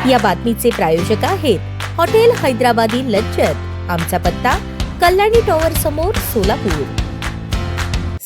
या बातमीचे प्रायोजक आहेत हॉटेल हैदराबादी लज्जत। आमचा पत्ता कल्याणी टॉवर समोर, सोलापूर।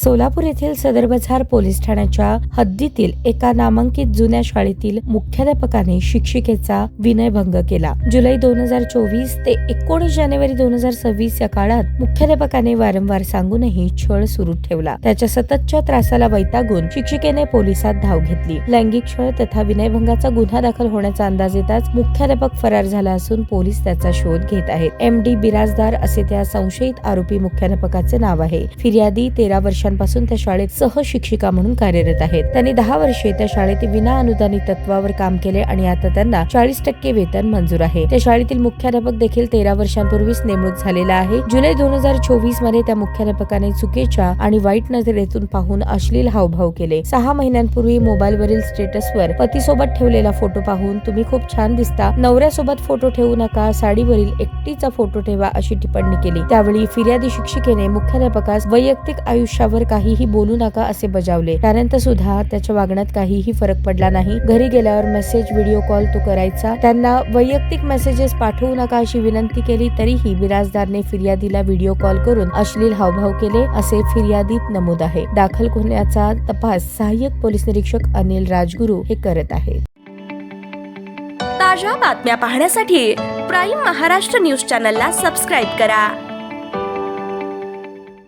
सोलापूर येथील सदर बझार पोलीस ठाण्याच्या हद्दीतील एका नामांकित जुन्या शाळेतील मुख्याध्यापकाने शिक्षिकेचा विनयभंग केला। जुलै 2024 ते 19 जानेवारी 2026 या काळात मुख्याध्यापकाने वारंवार सांगूनही छळ सुरू ठेवला। त्याच्या सततच्या त्रासाला वैतागून शिक्षिकेने पोलिसात धाव घेतली। लैंगिक छळ तथा विनयभंगाचा गुन्हा दाखल होण्याचा अंदाज येताच मुख्याध्यापक फरार झाला असून पोलीस त्याचा शोध घेत आहेत। MD बिराजदार असे त्या संशयित आरोपी मुख्याध्यापकाचे नाव आहे। फिर्यादी 13 वर्षांपासून त्या शाळेत सहशिक्षिका म्हणून कार्यरत आहेत। त्यांनी 10 वर्षे त्या शाळेत विना अनुदानित तत्वावर काम केले आणि आता त्यांना 40% वेतन मंजूर आहे। त्या शाळेतील मुख्याध्यापक देखील 13 वर्षांपूर्वीच नेमणूक झालेला आहे। जुलै 2024 मध्ये त्या मुख्याध्यापकाने चुकीच्या आणि वाईट नजरेतून पाहून अश्लील हावभाव केले। 6 महिन्यांपूर्वी मोबाईलवरील स्टेटसवर पतीसोबत ठेवलेला फोटो पाहून तुम्ही खूप छान दिसता, नवऱ्यासोबत फोटो ठेवू नका, साडीवरील एकटीचा फोटो ठेवा अशी टिप्पणी केली। त्यावेळी फिर्यादी शिक्षिकेने मुख्याध्यापकास वैयक्तिक आयुष्यावर काहीही बोलू नका असे बजावले। त्यानंतर सुद्धा त्याच्या वागण्यात काहीही फरक पडला नाही। घरी गेल्यावर मेसेज, व्हिडिओ कॉल तो करायचा। त्यांना वैयक्तिक मेसेजेस पाठवू नका अशी विनंती केली तरीही बिराजदारने फिर्यादीला व्हिडिओ कॉल करून अश्लील हावभाव केले असे फिर्यादीत नमूद आहे। दाखल गुन्ह्याचा तपास सहाय्यक पोलीस निरीक्षक अनिल राजगुरू हे करत आहेत। ताज्या बातम्या पाहण्यासाठी प्राईम महाराष्ट्र न्यूज चॅनलला सबस्क्राईब करा।